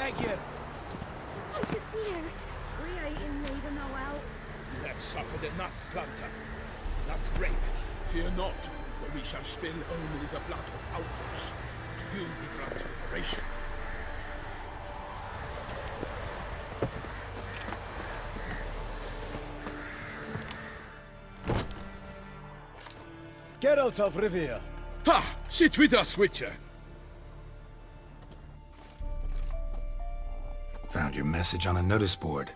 beg you. How's it feared? We ain't in need of no help. You have suffered enough, Planter. Enough rape. Fear not, for we shall spill only the blood of outlaws. To you we grant liberation. Geralt of Rivia. Ha! Sit with us, Witcher. Found your message on a notice board.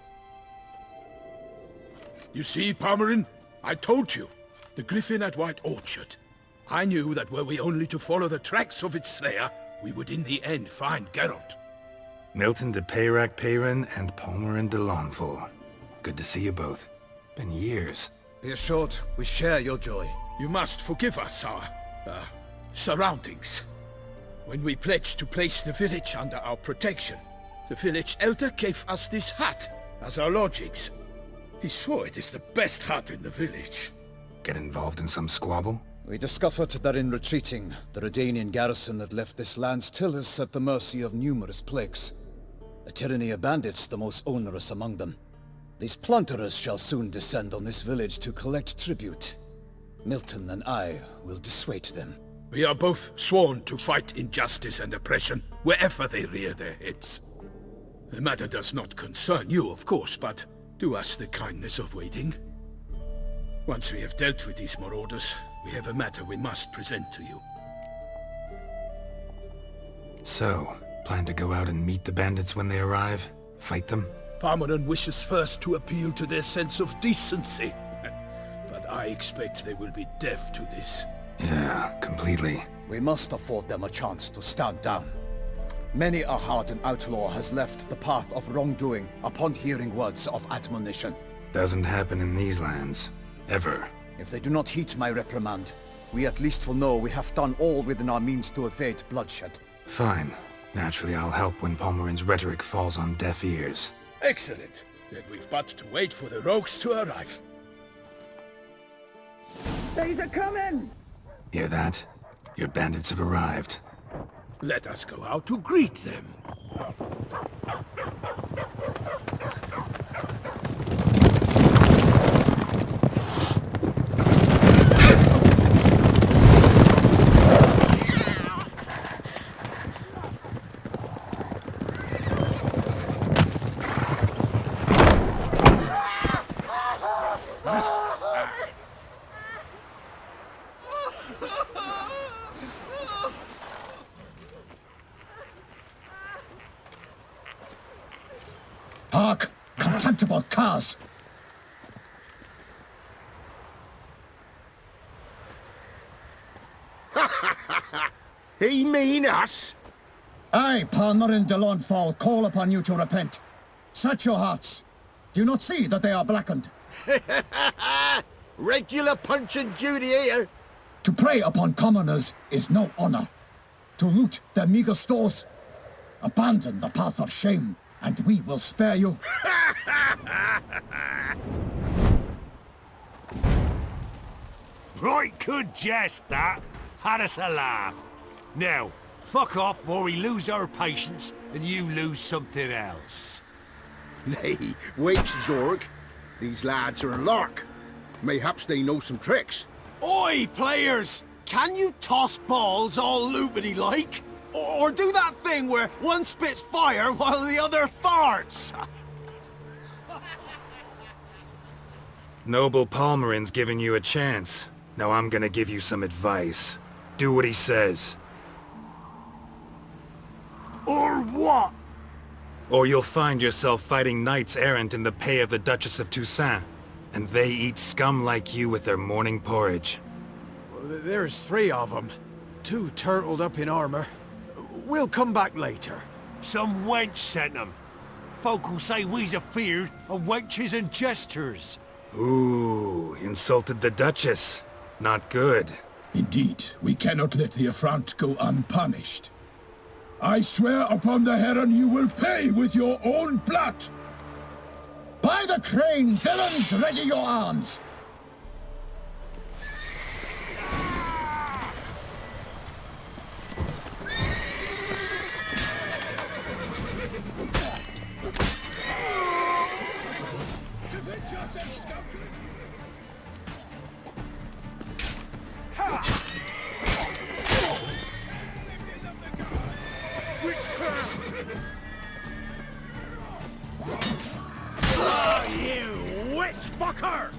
You see, Palmerin? I told you. The griffin at White Orchard. I knew that were we only to follow the tracks of its slayer, we would in the end find Geralt. Milton de Peyrac Peyran and Palmerin de Lawnful. Good to see you both. Been years. Be assured, we share your joy. You must forgive us our, surroundings. When we pledged to place the village under our protection, the village elder gave us this hut as our lodgings. He swore it is the best hut in the village. Get involved in some squabble? We discovered that in retreating, the Redanian garrison that left this land still is at the mercy of numerous plagues. The tyranny of bandits the most onerous among them. These plunderers shall soon descend on this village to collect tribute. Milton and I will dissuade them. We are both sworn to fight injustice and oppression wherever they rear their heads. The matter does not concern you, of course, but do us the kindness of waiting. Once we have dealt with these marauders, we have a matter we must present to you. So, plan to go out and meet the bandits when they arrive? Fight them? Palmerin wishes first to appeal to their sense of decency. But I expect they will be deaf to this. Yeah, completely. We must afford them a chance to stand down. Many a hardened outlaw has left the path of wrongdoing upon hearing words of admonition. Doesn't happen in these lands. Ever. If they do not heed my reprimand, we at least will know we have done all within our means to evade bloodshed. Fine. Naturally, I'll help when Palmerin's rhetoric falls on deaf ears. Excellent. Then we've but to wait for the rogues to arrive. They's a coming! Hear that? Your bandits have arrived. Let us go out to greet them. Hark! Contemptible curs! He mean us? I, Palmerin de Lawnfall, call upon you to repent. Set your hearts. Do you not see that they are blackened? Regular Punch and Judy here. To prey upon commoners is no honor. To loot their meager stores, abandon the path of shame, and we will spare you. Right good jest, that. Had us a laugh. Now, fuck off before we lose our patience and you lose something else. Nay, wait, Zorg. These lads are a lark. Mayhaps they know some tricks. Oi, players! Can you toss balls all loopity-like? Or do that thing where one spits fire while the other farts? Noble Palmerin's giving you a chance. Now I'm gonna give you some advice. Do what he says. Or what? Or you'll find yourself fighting knights errant in the pay of the Duchess of Toussaint. And they eat scum like you with their morning porridge. There's 3 of them. 2 turtled up in armor. We'll come back later. Some wench sent them. Folk who say we's afeard of wenches and jesters. Ooh, insulted the Duchess. Not good. Indeed, we cannot let the affront go unpunished. I swear upon the Heron you will pay with your own blood! By the crane, villains, ready your arms! fucker!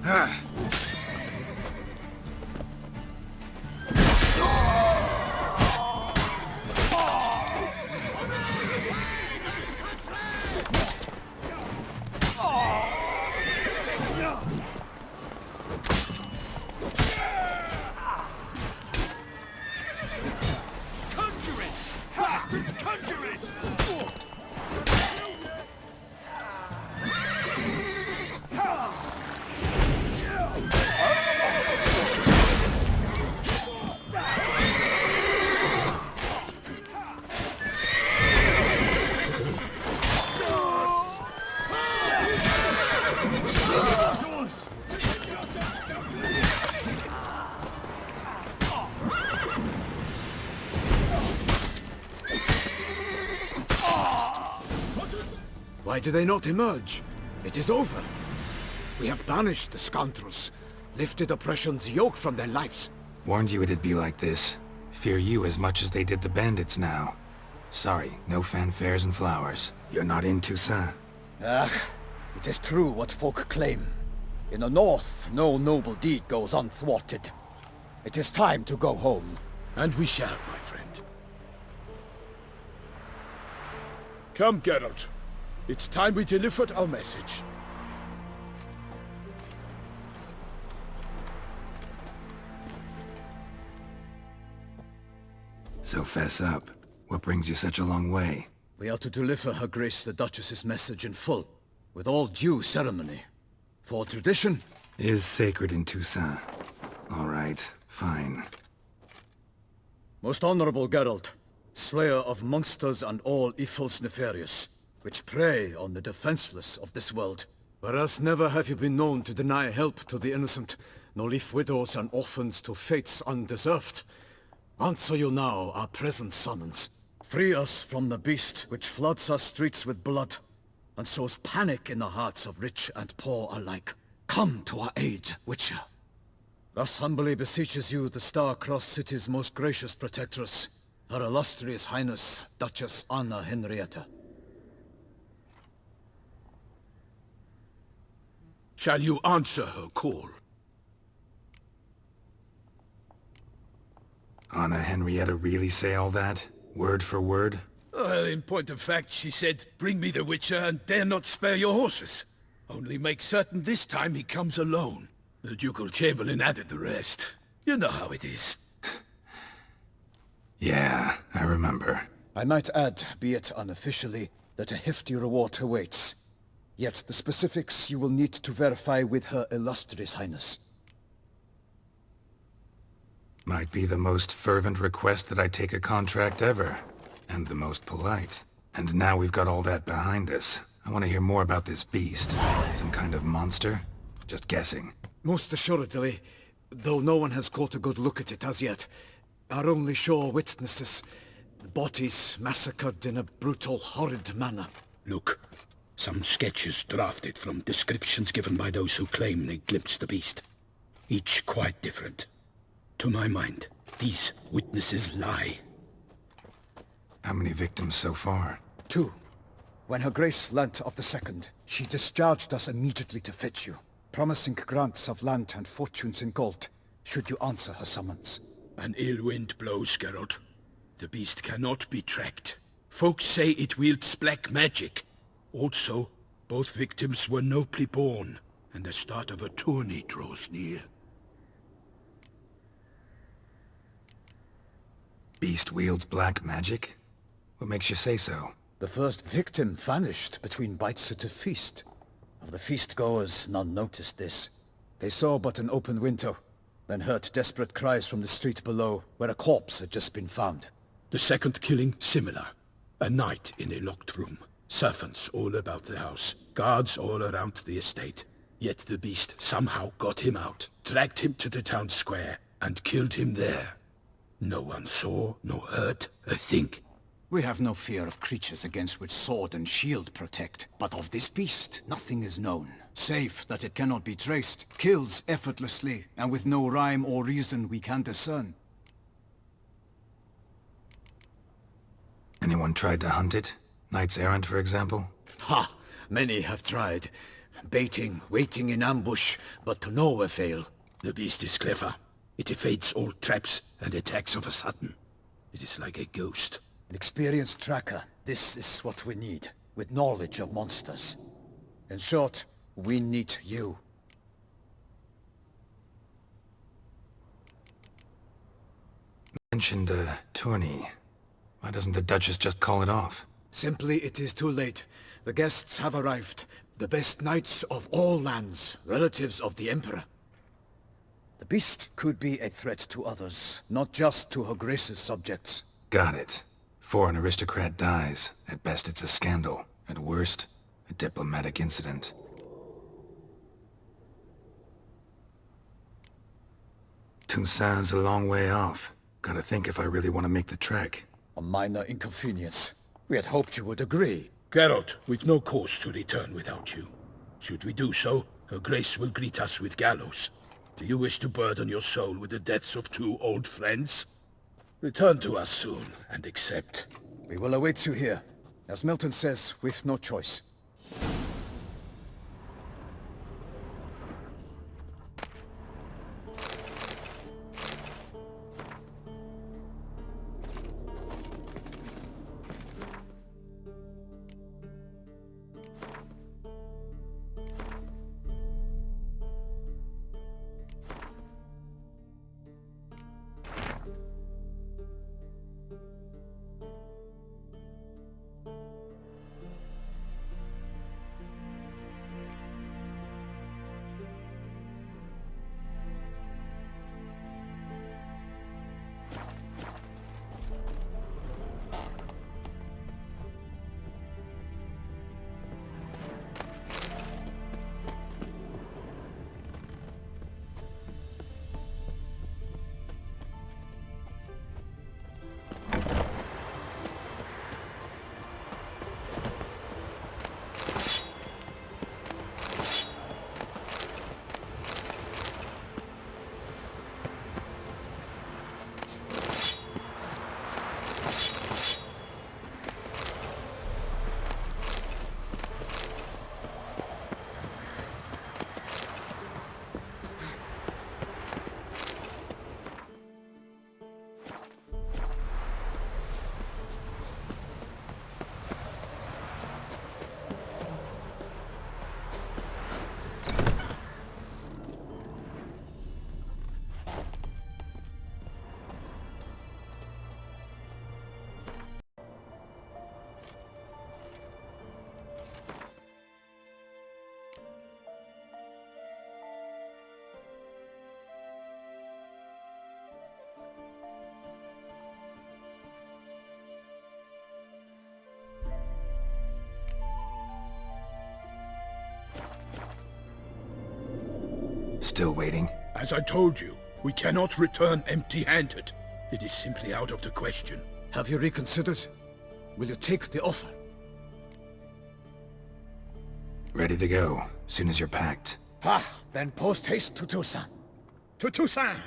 Conjuring! Bastards conjuring! Why do they not emerge? It is over. We have banished the scoundrels, lifted oppression's yoke from their lives. Warned you it'd be like this. Fear you as much as they did the bandits now. Sorry, no fanfares and flowers. You're not in Toussaint. Ah, it is true what folk claim. In the north, no noble deed goes unthwarted. It is time to go home. And we shall, my friend. Come, Geralt. It's time we delivered our message. So fess up. What brings you such a long way? We are to deliver Her Grace the Duchess's message in full, with all due ceremony. For tradition is sacred in Toussaint. All right, fine. Most honorable Geralt, slayer of monsters and all evils nefarious, which prey on the defenseless of this world. Whereas never have you been known to deny help to the innocent, nor leave widows and orphans to fates undeserved. Answer you now our present summons. Free us from the beast which floods our streets with blood, and sows panic in the hearts of rich and poor alike. Come to our aid, Witcher. Thus humbly beseeches you the Star-Crossed City's most gracious protectress, Her Illustrious Highness, Duchess Anna Henrietta. Shall you answer her call? Anna Henrietta really say all that? Word for word? Well, in point of fact, she said, bring me the Witcher and dare not spare your horses. Only make certain this time he comes alone. The Ducal Chamberlain added the rest. You know how it is. Yeah, I remember. I might add, be it unofficially, that a hefty reward awaits. Yet the specifics you will need to verify with Her Illustrious Highness. Might be the most fervent request that I take a contract ever. And the most polite. And now we've got all that behind us. I want to hear more about this beast. Some kind of monster? Just guessing. Most assuredly, though no one has caught a good look at it as yet. Our only sure witnesses. Bodies massacred in a brutal, horrid manner. Look, some sketches drafted from descriptions given by those who claim they glimpsed the beast. Each quite different. To my mind, these witnesses lie. How many victims so far? 2. When Her Grace learnt of the second, she discharged us immediately to fetch you, promising grants of land and fortunes in gold, should you answer her summons. An ill wind blows, Geralt. The beast cannot be tracked. Folks say it wields black magic. Also, both victims were nobly born, and the start of a tourney draws near. Beast wields black magic? What makes you say so? The first victim vanished between bites at a feast. Of the feast-goers, none noticed this. They saw but an open window, then heard desperate cries from the street below, where a corpse had just been found. The second killing, similar. A night in a locked room. Servants all about the house. Guards all around the estate. Yet the beast somehow got him out, dragged him to the town square, and killed him there. No one saw, nor heard a thing. We have no fear of creatures against which sword and shield protect, but of this beast, nothing is known. Save that it cannot be traced, kills effortlessly, and with no rhyme or reason we can discern. Anyone tried to hunt it? Knights errant, for example? Ha! Many have tried. baiting, waiting in ambush, but to no avail. The beast is clever. It evades all traps and attacks of a sudden. It is like a ghost. An experienced tracker. This is what we need, with knowledge of monsters. In short, we need you. Mentioned a tourney. Why doesn't the Duchess just call it off? Simply, it is too late. The guests have arrived. The best knights of all lands, relatives of the Emperor. The beast could be a threat to others, not just to Her Grace's subjects. Got it. Before an aristocrat dies, at best it's a scandal. At worst, a diplomatic incident. Toussaint's a long way off. Gotta think if I really want to make the trek. A minor inconvenience. We had hoped you would agree. Geralt, we've no cause to return without you. Should we do so, Her Grace will greet us with gallows. Do you wish to burden your soul with the deaths of two old friends? Return to us soon, and accept. We will await you here. As Milton says, we've no choice. Still waiting? As I told you, we cannot return empty-handed. It is simply out of the question. Have you reconsidered? Will you take the offer? Ready to go, soon as you're packed. Then post haste to Toussaint. To Toussaint!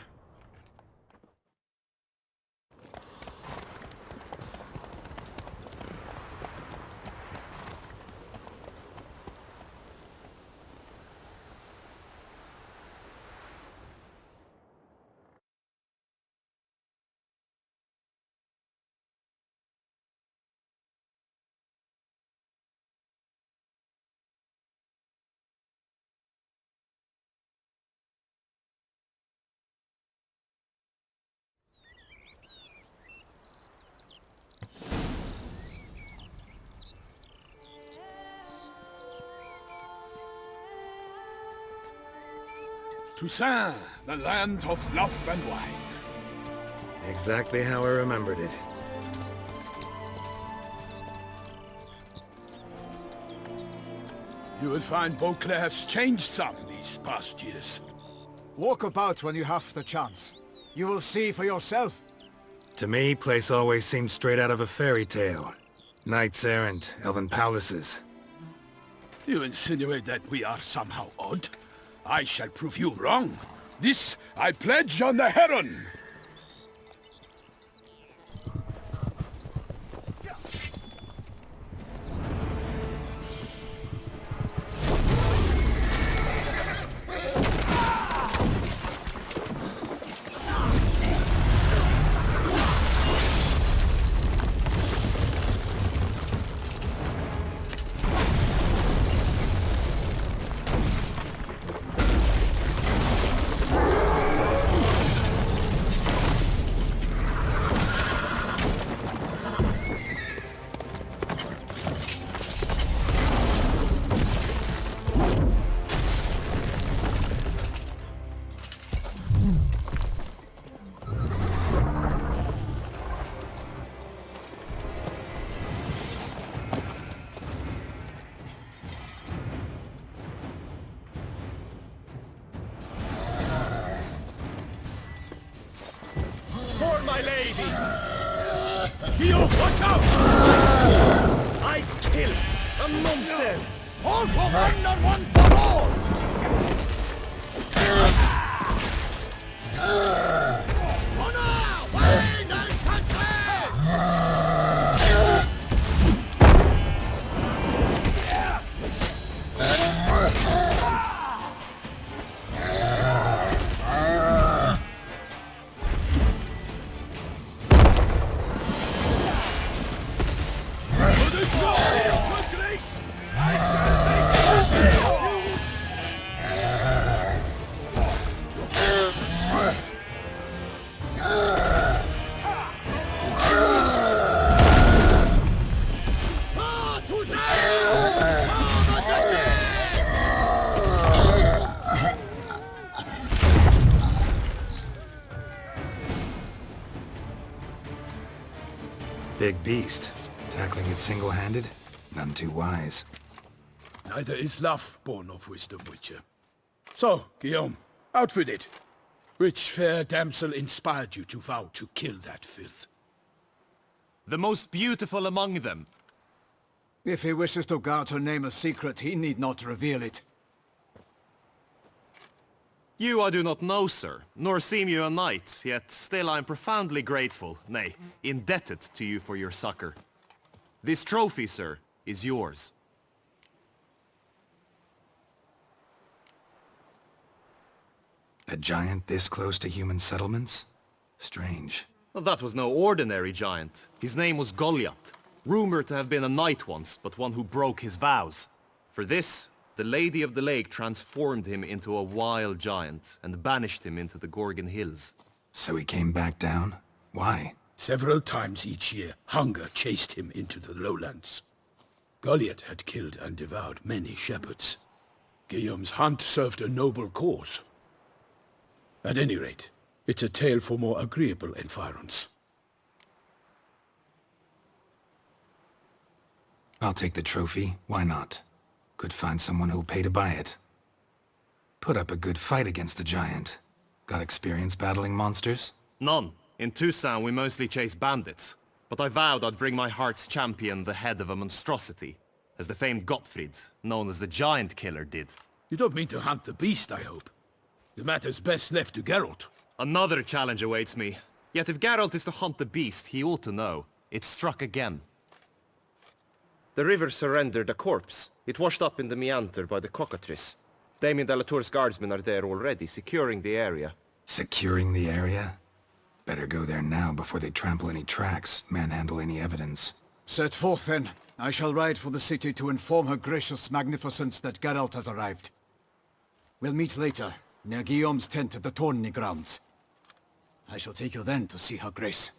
Toussaint, the land of love and wine. Exactly how I remembered it. You will find Beauclair has changed some these past years. Walk about when you have the chance. You will see for yourself. To me, place always seemed straight out of a fairy tale. Knights errant, elven palaces. You insinuate that we are somehow odd? I shall prove you wrong. This I pledge on the Heron! my lady! Guillaume, watch out! I kill a monster! All for one and one for all! Honor! Wayne and Big beast. Tackling it single-handed? None too wise. Neither is love born of wisdom, Witcher. So, Guillaume, out with it. Which fair damsel inspired you to vow to kill that filth? The most beautiful among them. If he wishes to guard her name a secret, he need not reveal it. You I do not know, sir, nor seem you a knight, yet still I am profoundly grateful, nay, indebted to you for your succor. This trophy, sir, is yours. A giant this close to human settlements? Strange. Well, that was no ordinary giant. His name was Goliath, rumored to have been a knight once, but one who broke his vows. For this, the Lady of the Lake transformed him into a wild giant and banished him into the Gorgon Hills. So he came back down? Why? Several times each year, hunger chased him into the lowlands. Goliath had killed and devoured many shepherds. Guillaume's hunt served a noble cause. At any rate, it's a tale for more agreeable environs. I'll take the trophy. Why not? Could find someone who'll pay to buy it. Put up a good fight against the giant. Got experience battling monsters? None. In Toussaint we mostly chase bandits. But I vowed I'd bring my heart's champion the head of a monstrosity, as the famed Gottfried, known as the Giant Killer, did. You don't mean to hunt the beast, I hope. The matter's best left to Geralt. Another challenge awaits me. Yet if Geralt is to hunt the beast, he ought to know. It struck again. The river surrendered a corpse. It washed up in the meander by the cockatrice. Damien de la Tour's guardsmen are there already, securing the area. Securing the area? Better go there now before they trample any tracks, manhandle any evidence. Set forth then. I shall ride for the city to inform her gracious magnificence that Geralt has arrived. We'll meet later, near Guillaume's tent at the Tourney grounds. I shall take you then to see her grace.